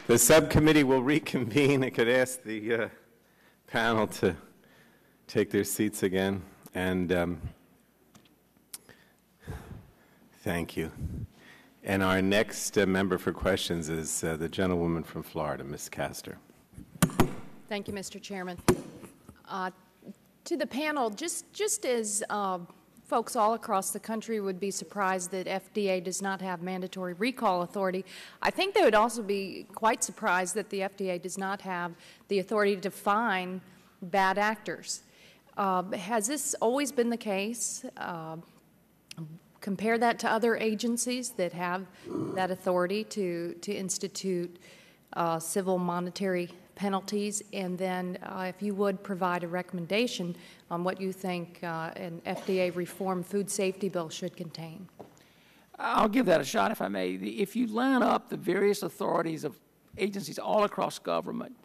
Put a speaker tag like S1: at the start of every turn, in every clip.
S1: The subcommittee will reconvene. I could ask the panel to take their seats again. And thank you. And our next member for questions is the gentlewoman from Florida, Ms. Castor.
S2: Thank you, Mr. Chairman. To the panel, just as folks all across the country would be surprised that FDA does not have mandatory recall authority, I think they would also be quite surprised that the FDA does not have the authority to fine bad actors. Has this always been the case? Compare that to other agencies that have that authority to institute civil monetary penalties, and then if you would provide a recommendation on what you think an FDA reform food safety bill should contain.
S3: I'll give that a shot if I may. If you line up the various authorities of agencies all across government,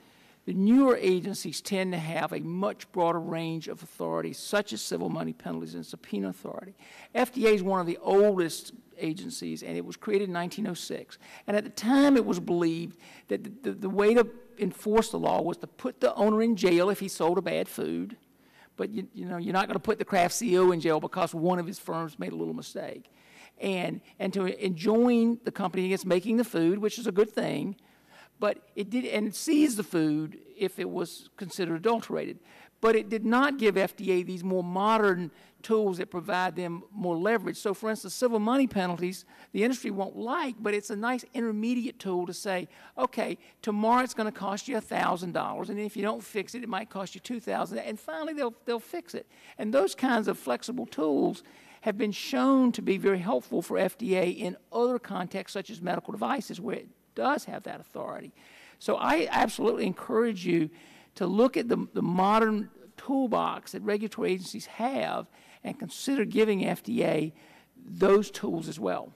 S3: the newer agencies tend to have a much broader range of authorities, such as civil money penalties and subpoena authority. FDA is one of the oldest agencies, and it was created in 1906. And at the time, it was believed that the way to enforce the law was to put the owner in jail if he sold a bad food. But you know, you're not going to put the Kraft CEO in jail because one of his firms made a little mistake. And to enjoin the company against making the food, which is a good thing, but it did, and seize the food if it was considered adulterated. But it did not give FDA these more modern tools that provide them more leverage. So, for instance, civil money penalties, the industry won't like, but it's a nice intermediate tool to say, okay, tomorrow it's going to cost you $1,000, and if you don't fix it, it might cost you $2,000, and finally they'll fix it. And those kinds of flexible tools have been shown to be very helpful for FDA in other contexts, such as medical devices, where it does have that authority. So I absolutely encourage you to look at the modern toolbox that regulatory agencies have and consider giving FDA those tools as well.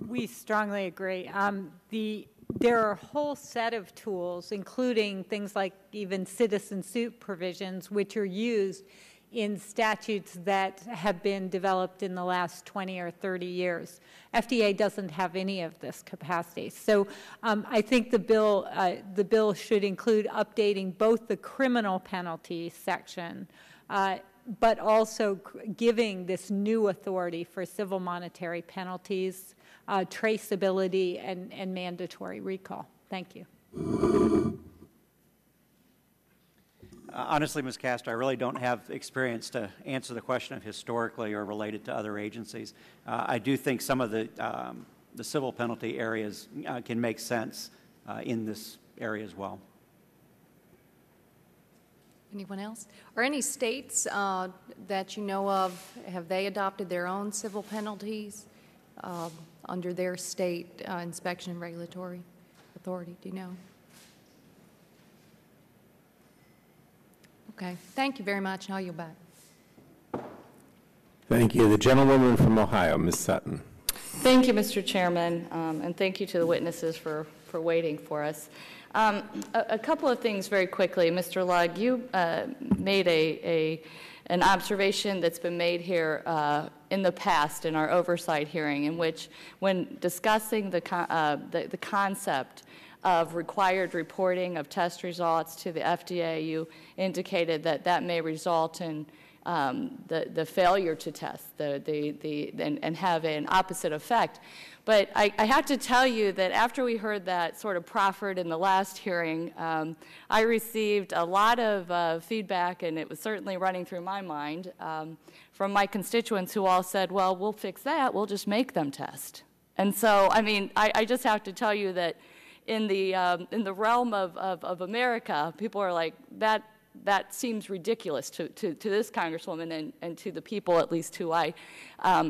S4: We strongly agree. There are a whole set of tools, including things like even citizen suit provisions, which are used in statutes that have been developed in the last 20 or 30 years. FDA doesn't have any of this capacity. So I think the bill should include updating both the criminal penalty section, but also giving this new authority for civil monetary penalties, traceability, and mandatory recall. Thank you.
S5: Honestly, Ms. Castor, I really don't have experience to answer the question of historically or related to other agencies. I do think some of the civil penalty areas can make sense in this area as well.
S2: Anyone else? Are any states that you know of, have they adopted their own civil penalties under their state inspection and regulatory authority? Do you know? Okay. Thank you very much. I'll yield back.
S1: Thank you. The gentlewoman from Ohio, Ms. Sutton.
S6: Thank you, Mr. Chairman, and thank you to the witnesses for waiting for us. A couple of things very quickly. Mr. Lugg, you made an observation that's been made here in the past in our oversight hearing, in which when discussing the concept of required reporting of test results to the FDA, you indicated that that may result in the failure to test and have an opposite effect. But I have to tell you that after we heard that sort of proffered in the last hearing, I received a lot of feedback, and it was certainly running through my mind, from my constituents who all said, well, we'll fix that, we'll just make them test. And so, I mean, I just have to tell you that in the realm of America, people are like, that seems ridiculous to this Congresswoman and to the people, at least, who I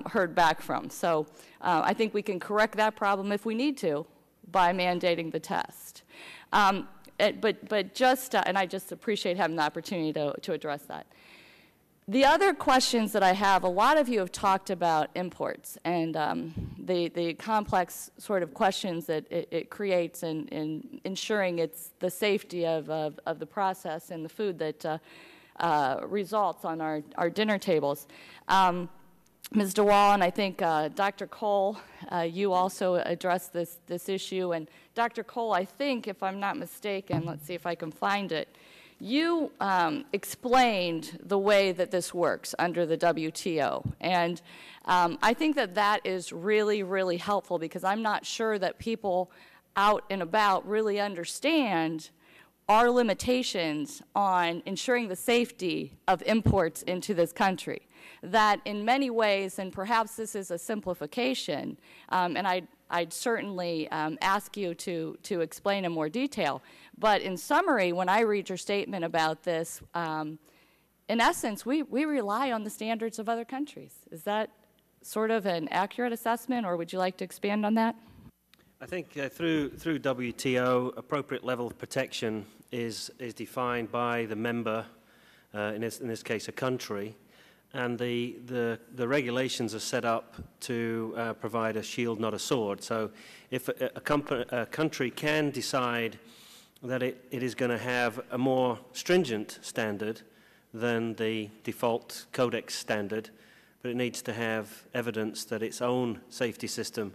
S6: heard back from. So I think we can correct that problem if we need to by mandating the test. But just, and I just appreciate having the opportunity to address that. The other questions that I have, a lot of you have talked about imports and the complex sort of questions that it creates in ensuring it's the safety of the process and the food that results on our dinner tables. Ms. DeWall and I think Dr. Cole you also addressed this issue. And Dr. Cole, I think, if I'm not mistaken, let's see if I can find it, you explained the way that this works under the WTO. And I think that that is really, really helpful, because I'm not sure that people out and about really understand our limitations on ensuring the safety of imports into this country. That in many ways, and perhaps this is a simplification, and I'd certainly ask you to explain in more detail, but in summary, when I read your statement about this, in essence, we rely on the standards of other countries. Is that sort of an accurate assessment, or would you like to expand on that?
S7: I think through WTO, appropriate level of protection is defined by the member, in this case a country, and the regulations are set up to provide a shield, not a sword. So if a country can decide that it is going to have a more stringent standard than the default Codex standard, but it needs to have evidence that its own safety system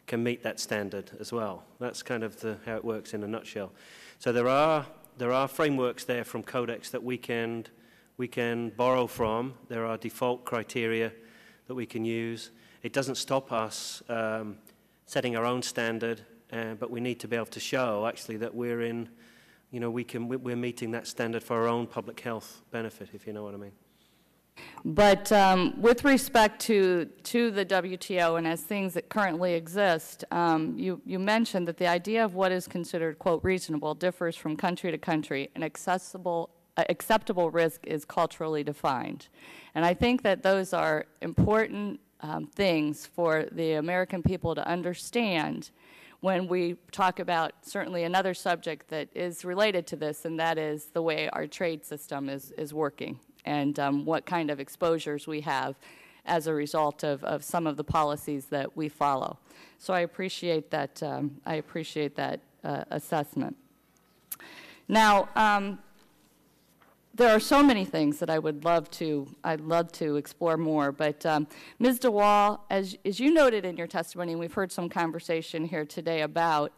S7: can meet that standard as well. That's kind of how it works in a nutshell. So there are frameworks there from Codex that we can borrow from. There are default criteria that we can use. It doesn't stop us setting our own standard, but we need to be able to show actually that we're meeting that standard for our own public health benefit, if you know what I mean.
S6: But with respect to the WTO and as things that currently exist, you mentioned that the idea of what is considered, quote, reasonable differs from country to country, and acceptable risk is culturally defined. And I think that those are important things for the American people to understand when we talk about certainly another subject that is related to this, and that is the way our trade system is working, and what kind of exposures we have as a result of some of the policies that we follow. So I appreciate that. Assessment. Now, there are so many things that I'd love to explore more. But Ms. DeWall, as you noted in your testimony, and we've heard some conversation here today about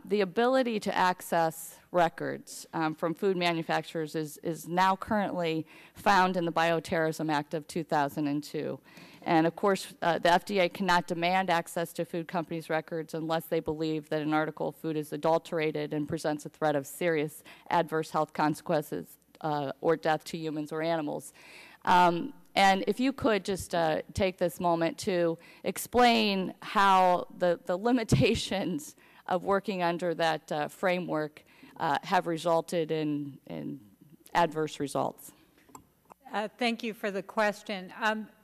S6: the ability to access records from food manufacturers is now currently found in the Bioterrorism Act of 2002. And of course, the FDA cannot demand access to food companies' records unless they believe that an article of food is adulterated and presents a threat of serious adverse health consequences or death to humans or animals. And if you could just take this moment to explain how the limitations of working under that framework have resulted in adverse results.
S4: Thank you for the question.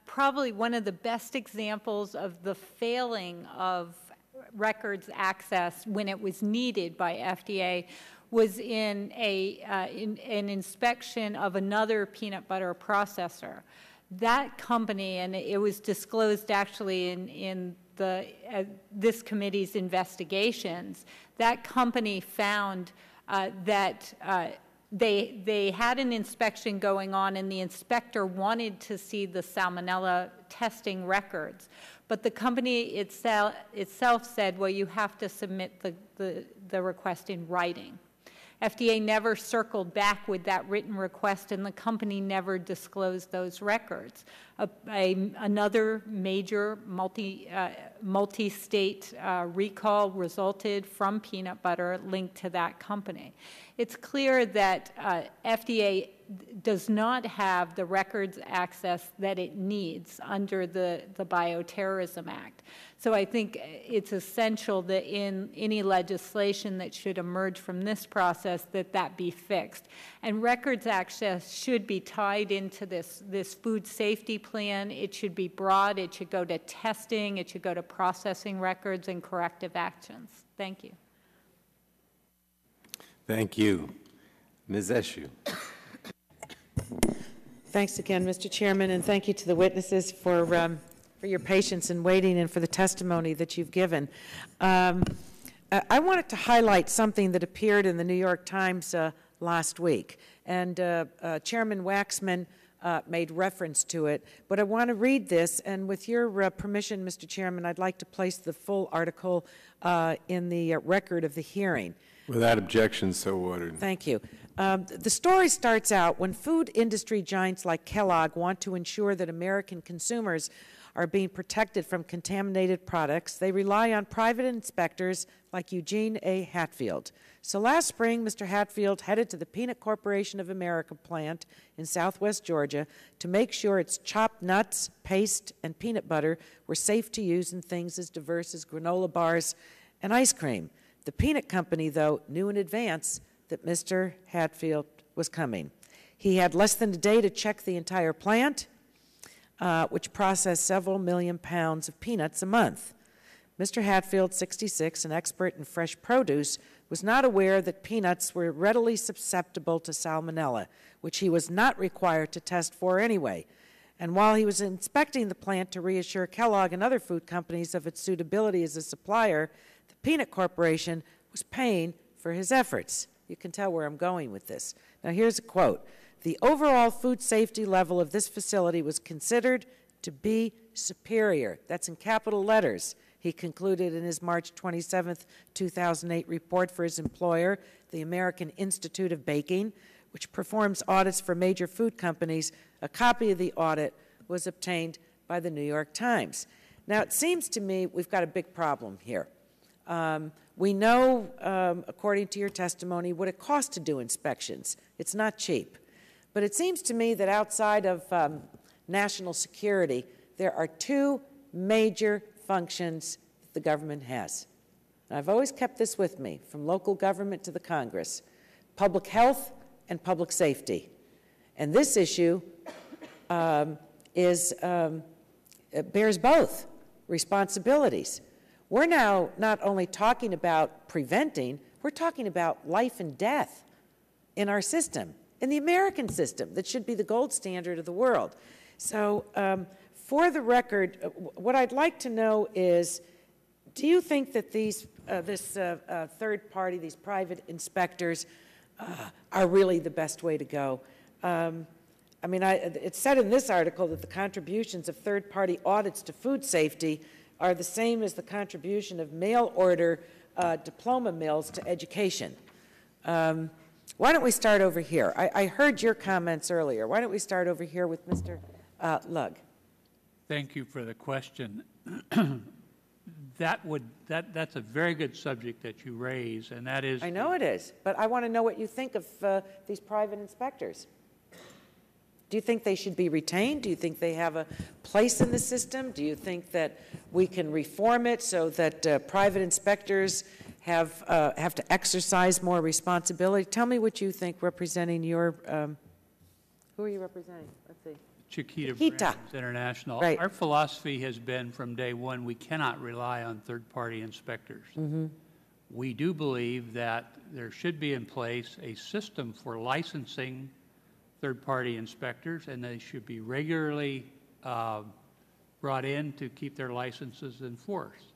S4: Probably one of the best examples of the failing of records access when it was needed by FDA was in an inspection of another peanut butter processor. That company, and it was disclosed actually in this committee's investigations, that company found that they had an inspection going on, and the inspector wanted to see the salmonella testing records. But the company itself said, well, you have to submit the request in writing. FDA never circled back with that written request, and the company never disclosed those records. Another major multi-state recall resulted from peanut butter linked to that company. It's clear that FDA does not have the records access that it needs under the Bioterrorism Act. So I think it's essential that in any legislation that should emerge from this process that be fixed. And records access should be tied into this food safety plan. It should be broad. It should go to testing. It should go to processing records and corrective actions. Thank you.
S1: Thank you. Ms. Eshoo.
S8: Thanks again, Mr. Chairman, and thank you to the witnesses for your patience in waiting and for the testimony that you've given. I wanted to highlight something that appeared in the New York Times last week, and Chairman Waxman made reference to it. But I want to read this, and with your permission, Mr. Chairman, I'd like to place the full article in the record of the hearing.
S1: Without objection, so ordered.
S8: Thank you. The story starts out when food industry giants like Kellogg want to ensure that American consumers are being protected from contaminated products. They rely on private inspectors like Eugene A. Hatfield. So last spring, Mr. Hatfield headed to the Peanut Corporation of America plant in southwest Georgia to make sure its chopped nuts, paste, and peanut butter were safe to use in things as diverse as granola bars and ice cream. The peanut company, though, knew in advance that Mr. Hatfield was coming. He had less than a day to check the entire plant, which processed several million pounds of peanuts a month. Mr. Hatfield, 66, an expert in fresh produce, was not aware that peanuts were readily susceptible to salmonella, which he was not required to test for anyway. And while he was inspecting the plant to reassure Kellogg and other food companies of its suitability as a supplier, the Peanut Corporation was paying for his efforts. You can tell where I'm going with this. Now, here's a quote. The overall food safety level of this facility was considered to be superior. That's in capital letters. He concluded in his March 27, 2008 report for his employer, the American Institute of Baking, which performs audits for major food companies. A copy of the audit was obtained by the New York Times. Now, it seems to me we've got a big problem here. We know, according to your testimony, what it costs to do inspections. It's not cheap. But it seems to me that outside of national security, there are two major functions that the government has. And I've always kept this with me, from local government to the Congress: public health and public safety. And this issue bears both responsibilities. We're now not only talking about preventing, we're talking about life and death in our system, in the American system that should be the gold standard of the world. So for the record, what I'd like to know is, do you think that this third party, these private inspectors, are really the best way to go? I mean, it's said in this article that the contributions of third-party audits to food safety are the same as the contribution of mail-order diploma mills to education. Why don't we start over here? I heard your comments earlier. Why don't we start over here with Mr. Lugg?
S9: Thank you for the question. That's a very good subject that you raise, and that is...
S8: I know it is, but I want to know what you think of these private inspectors. Do you think they should be retained? Do you think they have a place in the system? Do you think that we can reform it so that private inspectors have to exercise more responsibility? Tell me what you think, representing your... who are you representing? Let's see.
S9: Chiquita Brands International.
S8: Right.
S9: Our philosophy has been from day one, we cannot rely on third-party inspectors. Mm-hmm. We do believe that there should be in place a system for licensing third-party inspectors, and they should be regularly brought in to keep their licenses enforced.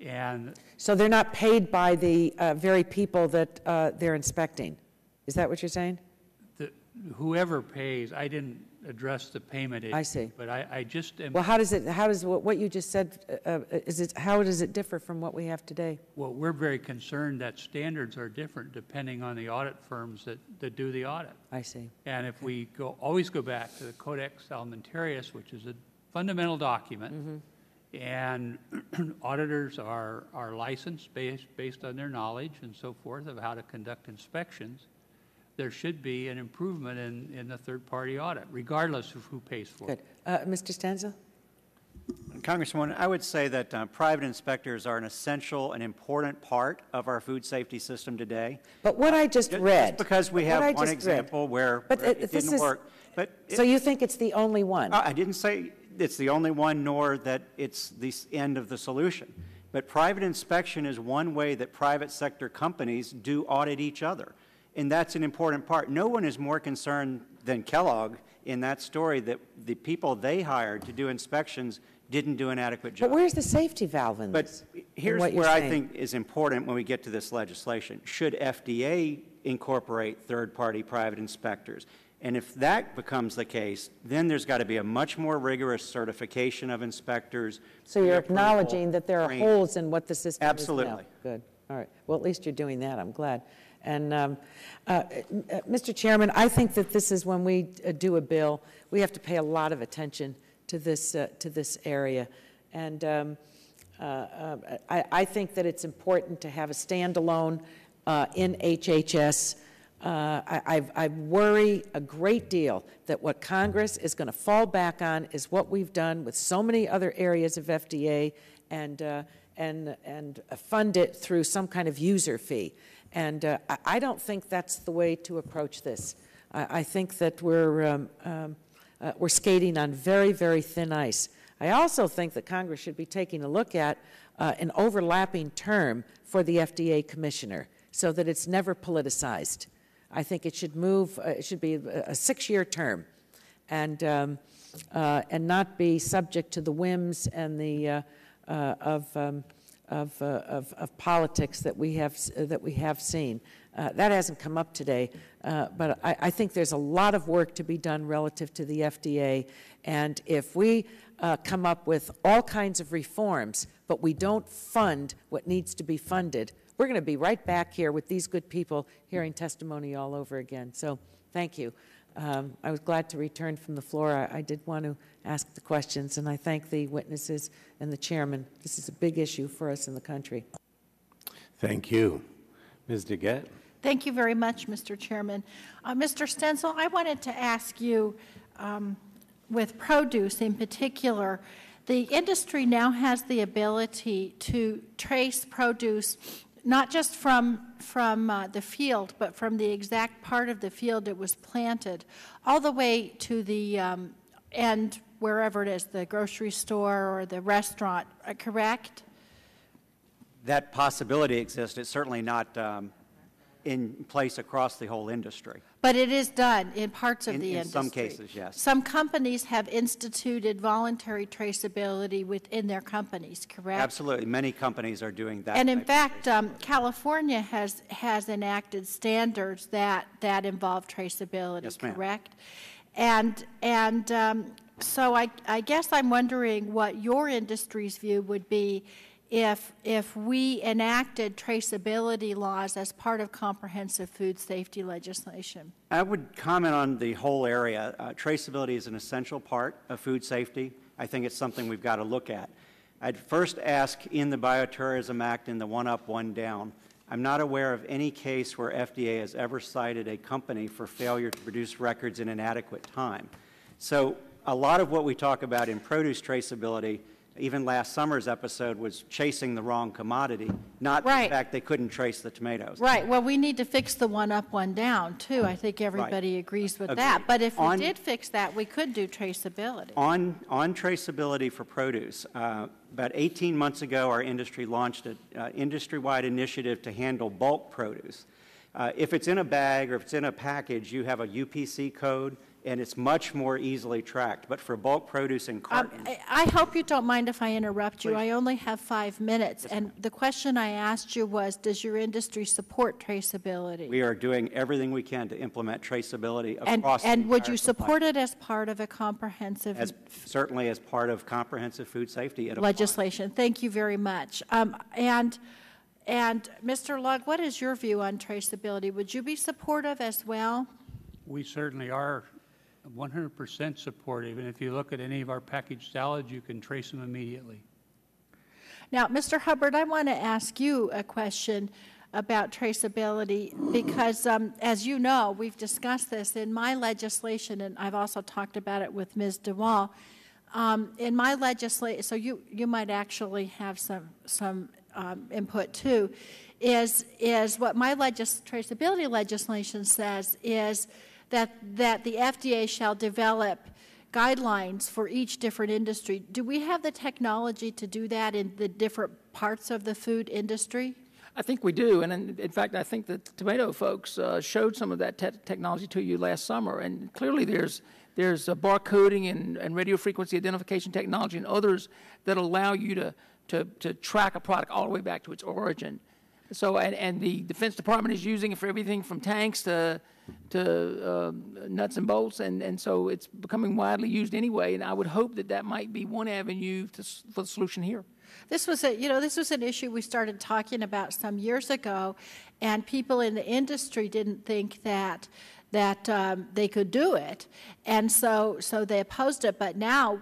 S9: And
S8: so they're not paid by the very people that they're inspecting. Is that what you're saying?
S9: Whoever pays, I didn't address the payment issue.
S8: I see.
S9: But I just am...
S8: Well, how does what you just said, how does it differ from what we have today?
S9: Well, we're very concerned that standards are different depending on the audit firms that do the audit.
S8: I see.
S9: And if we always go back to the Codex Alimentarius, which is a fundamental document, mm-hmm. and auditors are licensed based on their knowledge and so forth of how to conduct inspections, there should be an improvement in the third-party audit, regardless of who pays for it.
S8: Good. Mr. Stanza?
S5: Congresswoman, I would say that private inspectors are an essential and important part of our food safety system today.
S8: But what I just read...
S5: Just because we have one example where it didn't work.
S8: So you think it's the only one?
S5: I didn't say it's the only one, nor that it's the end of the solution. But private inspection is one way that private sector companies do audit each other. And that's an important part. No one is more concerned than Kellogg in that story that the people they hired to do inspections didn't do an adequate job.
S8: But where's the safety valve in this?
S5: But here's where I think is important when we get to this legislation. Should FDA incorporate third-party private inspectors? And if that becomes the case, then there's got to be a much more rigorous certification of inspectors.
S8: So you're
S5: pre-approval,
S8: acknowledging that there are
S5: training.
S8: holes in what the system is now.
S5: Absolutely.
S8: Good. All right. Well, at least you're doing that. I'm glad. And Mr. Chairman, I think that this is when we do a bill, we have to pay a lot of attention to this area. And I think that it's important to have a standalone in HHS. I worry a great deal that what Congress is going to fall back on is what we've done with so many other areas of FDA and fund it through some kind of user fee. And I don't think that's the way to approach this. I think that we're skating on very, very thin ice. I also think that Congress should be taking a look at an overlapping term for the FDA commissioner so that it's never politicized. I think it should move, it should be a 6-year term and not be subject to the whims and the of politics that we have seen. That hasn't come up today, but I think there's a lot of work to be done relative to the FDA, and if we come up with all kinds of reforms, but we don't fund what needs to be funded, we're going to be right back here with these good people hearing testimony all over again. So thank you. I was glad to return from the floor. I did want to ask the questions, and I thank the witnesses and the chairman. This is a big issue for us in the country.
S1: Thank you. Ms. DeGette?
S10: Thank you very much, Mr. Chairman. Mr. Stenzel, I wanted to ask you, with produce in particular, the industry now has the ability to trace produce not just from the field, but from the exact part of the field it was planted, all the way to the end, wherever it is, the grocery store or the restaurant, correct?
S5: That possibility exists. It's certainly not in place across the whole industry.
S10: But it is done in parts of the industry.
S5: In some cases, yes.
S10: Some companies have instituted voluntary traceability within their companies, correct?
S5: Absolutely. Many companies are doing that.
S10: And in fact, California has enacted standards that involve traceability,
S5: yes, ma'am.
S10: Correct? And so I guess I'm wondering what your industry's view would be if we enacted traceability laws as part of comprehensive food safety legislation.
S5: I would comment on the whole area. Traceability is an essential part of food safety. I think it's something we've got to look at. I'd first ask, in the Biotourism Act, in the one up, one down, I'm not aware of any case where FDA has ever cited a company for failure to produce records in an adequate time. So a lot of what we talk about in produce traceability, even last summer's episode, was chasing the wrong commodity, not the fact they couldn't trace the tomatoes.
S10: Right. Well, we need to fix the one up, one down, too. I think everybody agrees with that. But if we did fix that, we could do traceability.
S5: On traceability for produce, about 18 months ago, our industry launched an industry-wide initiative to handle bulk produce. If it's in a bag or if it's in a package, you have a UPC code, and it's much more easily tracked. But for bulk produce and cartons...
S10: I hope you don't mind if I interrupt you.
S5: Please.
S10: I only have 5 minutes. Yes, and the question I asked you was, does your industry support traceability?
S5: We are doing everything we can to implement traceability across the
S10: And would you
S5: entire
S10: support it as part of a comprehensive...
S5: certainly as part of comprehensive food safety
S10: legislation. Thank you very much. And Mr. Lugg, what is your view on traceability? Would you be supportive as well?
S9: We certainly are 100% supportive, and if you look at any of our packaged salads, you can trace them immediately.
S10: Now, Mr. Hubbard, I want to ask you a question about traceability because, as you know, we've discussed this in my legislation, and I've also talked about it with Ms. DeWall. In my legislation, so you might actually have some input too, is what my traceability legislation says is that the FDA shall develop guidelines for each different industry. Do we have the technology to do that in the different parts of the food industry?
S3: I think we do, and in fact, I think the tomato folks showed some of that technology to you last summer, and clearly there's barcoding and radio frequency identification technology and others that allow you to track a product all the way back to its origin. So, and the Defense Department is using it for everything from tanks to nuts and bolts, and so it's becoming widely used anyway, and I would hope that that might be one avenue for the solution here.
S10: This was an issue we started talking about some years ago, and people in the industry didn't think that they could do it, and so they opposed it. But now,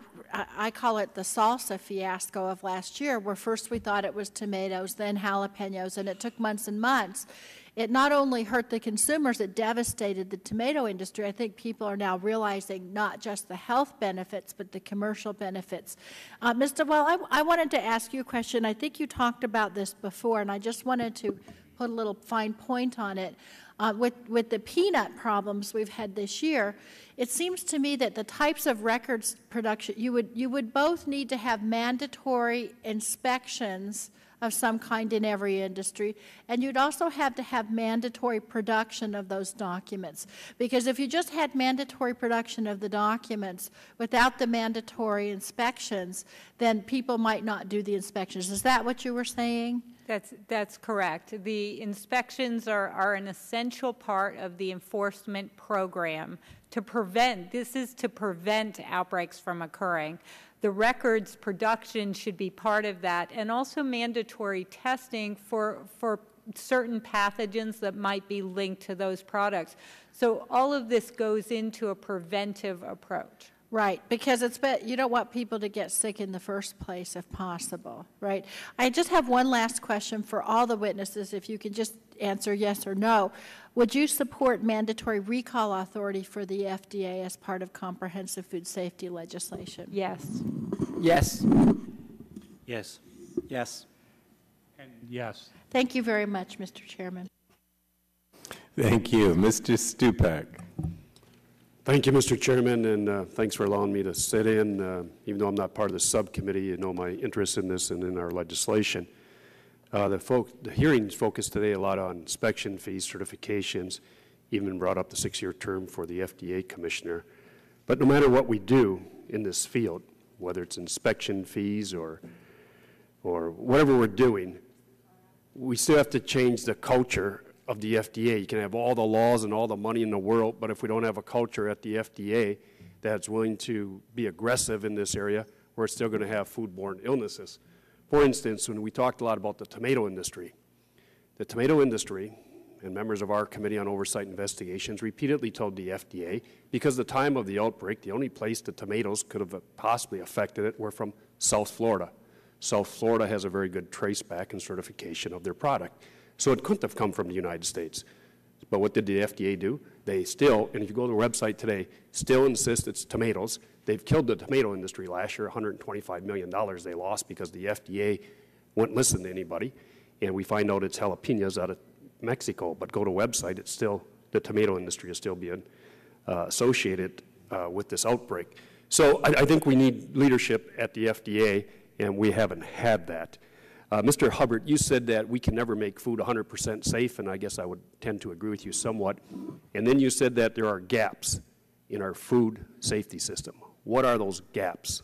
S10: I call it the salsa fiasco of last year, where first we thought it was tomatoes, then jalapenos, and it took months and months. It not only hurt the consumers, it devastated the tomato industry. I think people are now realizing not just the health benefits, but the commercial benefits. Mr. Well, I wanted to ask you a question. I think you talked about this before, and I just wanted to put a little fine point on it. With the peanut problems we've had this year, it seems to me that the types of records production, you would both need to have mandatory inspections of some kind in every industry, and you'd also have to have mandatory production of those documents. Because if you just had mandatory production of the documents without the mandatory inspections, then people might not do the inspections. Is that what you were saying?
S4: That's correct. The inspections are an essential part of the enforcement program to prevent outbreaks from occurring. The records production should be part of that, and also mandatory testing for certain pathogens that might be linked to those products. So all of this goes into a preventive approach.
S10: Right, because you don't want people to get sick in the first place if possible, right? I just have one last question for all the witnesses, if you can just answer yes or no. Would you support mandatory recall authority for the FDA as part of comprehensive food safety legislation?
S4: Yes.
S3: Yes.
S7: Yes.
S5: Yes.
S9: And yes.
S10: Thank you very much, Mr. Chairman.
S1: Thank you. Mr. Stupak.
S11: Thank you, Mr. Chairman, and thanks for allowing me to sit in. Even though I'm not part of the subcommittee, you know my interest in this and in our legislation. The hearings focused today a lot on inspection fees, certifications, even brought up the 6-year term for the FDA commissioner. But no matter what we do in this field, whether it's inspection fees or whatever we're doing, we still have to change the culture of the FDA. You can have all the laws and all the money in the world, but if we don't have a culture at the FDA that's willing to be aggressive in this area, we're still going to have foodborne illnesses. For instance, when we talked a lot about the tomato industry, and members of our Committee on Oversight Investigations repeatedly told the FDA, because the time of the outbreak, the only place the tomatoes could have possibly affected it were from South Florida. South Florida has a very good traceback and certification of their product. So it couldn't have come from the United States. But what did the FDA do? They still, and if you go to the website today, still insist it's tomatoes. They've killed the tomato industry last year, $125 million they lost because the FDA wouldn't listen to anybody. And we find out it's jalapenos out of Mexico. But go to the website, it's still, the tomato industry is still being associated with this outbreak. So I think we need leadership at the FDA, and we haven't had that. Mr. Hubbard, you said that we can never make food 100% safe, and I guess I would tend to agree with you somewhat. And then you said that there are gaps in our food safety system. What are those gaps?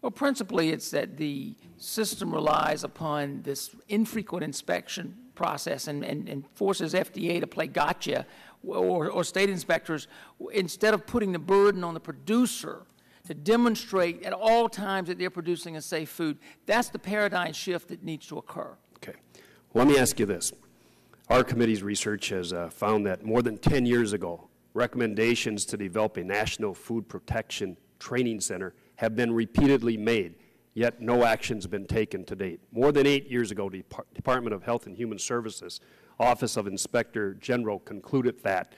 S3: Well, principally, it's that the system relies upon this infrequent inspection process and forces FDA to play gotcha or state inspectors instead of putting the burden on the producer to demonstrate at all times that they're producing a safe food. That's the paradigm shift that needs to occur.
S11: Okay. Well, let me ask you this. Our committee's research has found that more than 10 years ago, recommendations to develop a national food protection training center have been repeatedly made, yet no action's been taken to date. More than 8 years ago, the Department of Health and Human Services, Office of Inspector General concluded that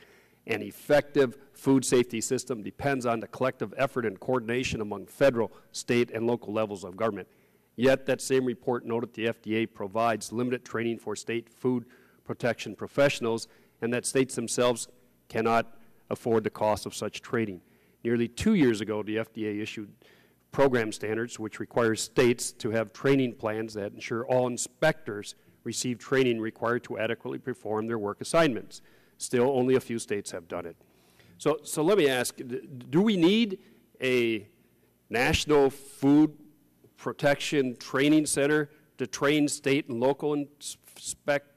S11: an effective food safety system depends on the collective effort and coordination among federal, state, and local levels of government. Yet that same report noted the FDA provides limited training for state food protection professionals and that states themselves cannot afford the cost of such training. Nearly 2 years ago, the FDA issued program standards which requires states to have training plans that ensure all inspectors receive training required to adequately perform their work assignments. Still, only a few states have done it. So let me ask, do we need a national food protection training center to train state and local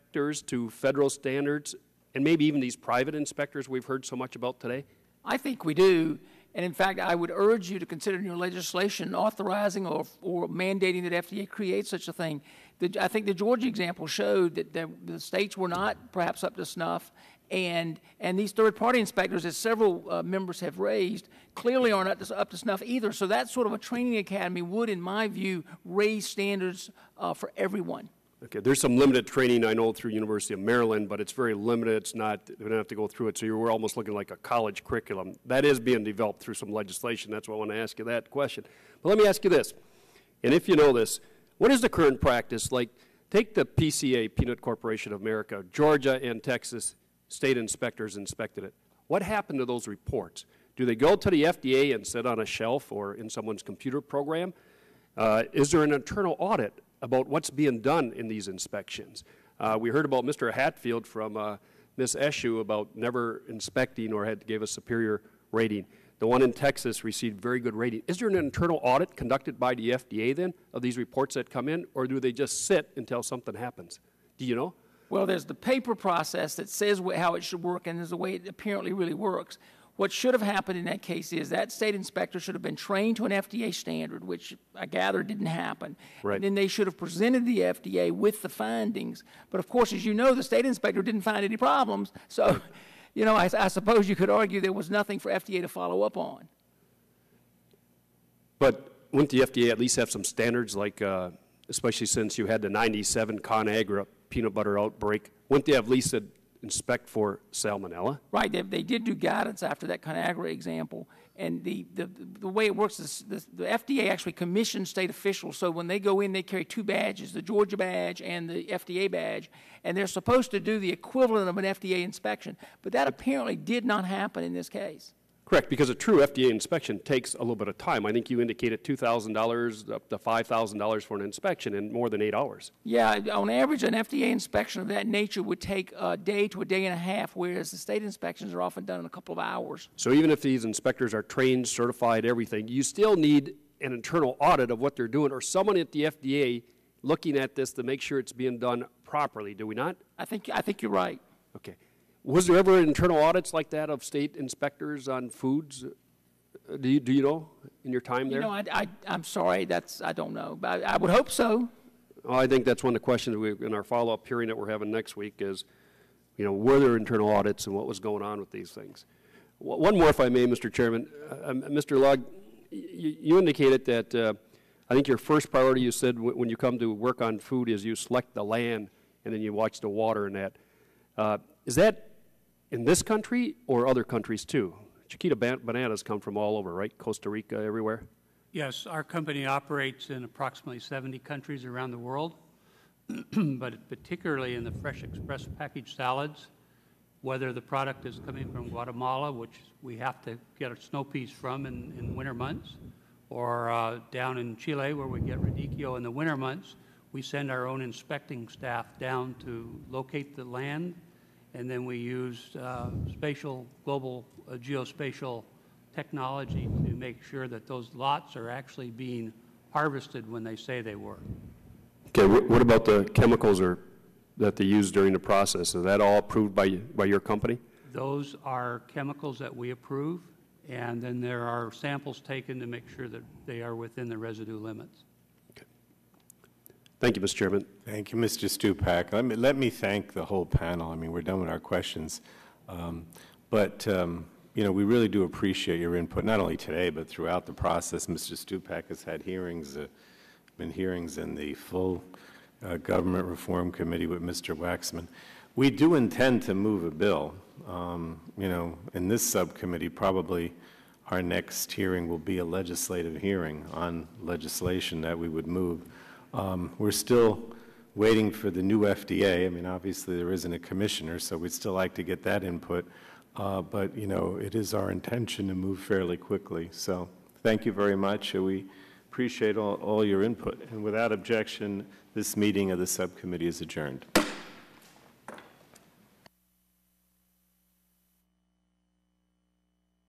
S11: inspectors to federal standards, and maybe even these private inspectors we've heard so much about today?
S3: I think we do. And in fact, I would urge you to consider in your legislation authorizing or mandating that FDA create such a thing. I think the Georgia example showed that the states were not perhaps up to snuff, and these third-party inspectors, as several members have raised, clearly aren't up to snuff either. So that sort of a training academy would, in my view, raise standards for everyone.
S11: Okay, there's some limited training, I know, through University of Maryland, but it's very limited. It's not, we don't have to go through it, so we're almost looking like a college curriculum. That is being developed through some legislation. That's why I want to ask you that question. But let me ask you this, and if you know this, what is the current practice? Like, take the PCA, Peanut Corporation of America, Georgia and Texas state inspectors inspected it. What happened to those reports? Do they go to the FDA and sit on a shelf or in someone's computer program? Is there an internal audit about what's being done in these inspections? We heard about Mr. Hatfield from Ms. Eshu about never inspecting or gave a superior rating. The one in Texas received very good rating. Is there an internal audit conducted by the FDA then of these reports that come in, or do they just sit until something happens? Do you know?
S3: Well, there's the paper process that says how it should work, and there's the way it apparently really works. What should have happened in that case is that state inspector should have been trained to an FDA standard, which I gather didn't happen.
S11: Right.
S3: And then they should have presented the FDA with the findings. But of course, as you know, the state inspector didn't find any problems. So, you know, I suppose you could argue there was nothing for FDA to follow up on.
S11: But wouldn't the FDA at least have some standards, like, especially since you had the 97 ConAgra peanut butter outbreak, wouldn't they have at least inspect for salmonella?
S3: Right, they did do guidance after that ConAgra example, and the way it works is the FDA actually commissions state officials, so when they go in, they carry two badges, the Georgia badge and the FDA badge, and they're supposed to do the equivalent of an FDA inspection, but that apparently did not happen in this case.
S11: Correct, because a true FDA inspection takes a little bit of time. I think you indicated $2,000 up to $5,000 for an inspection in more than 8 hours.
S3: Yeah, on average, an FDA inspection of that nature would take a day to a day and a half, whereas the state inspections are often done in a couple of hours.
S11: So even if these inspectors are trained, certified, everything, you still need an internal audit of what they're doing, or someone at the FDA looking at this to make sure it's being done properly, do we not?
S3: I think you're right.
S11: Okay. Was there ever internal audits like that of state inspectors on foods? Do you know in your time there?
S3: You know, I'm sorry, I don't know, but I would hope so.
S11: Well, I think that's one of the questions in our follow-up hearing that we're having next week is, you know, were there internal audits and what was going on with these things? One more, if I may, Mr. Chairman. Mr. Lugg, you indicated that I think your first priority, you said, when you come to work on food is you select the land and then you watch the water and that. Is that in this country or other countries too? Chiquita bananas come from all over, right? Costa Rica, everywhere?
S9: Yes, our company operates in approximately 70 countries around the world, but particularly in the fresh express packaged salads, whether the product is coming from Guatemala, which we have to get our snow peas from in winter months, or down in Chile where we get radicchio in the winter months, we send our own inspecting staff down to locate the land, and then we use spatial, global geospatial technology to make sure that those lots are actually being harvested when they say they were.
S11: Okay, what about the chemicals that they use during the process? Is that all approved by your company?
S9: Those are chemicals that we approve, and then there are samples taken to make sure that they are within the residue limits.
S11: Thank you, Mr. Chairman.
S1: Thank you, Mr. Stupak. Let me thank the whole panel. I mean, we're done with our questions. You know, we really do appreciate your input, not only today, but throughout the process. Mr. Stupak has had hearings, been hearings in the full Government Reform Committee with Mr. Waxman. We do intend to move a bill. You know, in this subcommittee, probably our next hearing will be a legislative hearing on legislation that we would move. We're still waiting for the new FDA. I mean, obviously there isn't a commissioner, so we'd still like to get that input. But, you know, it is our intention to move fairly quickly. So thank you very much. We appreciate all your input. And without objection, this meeting of the subcommittee is adjourned.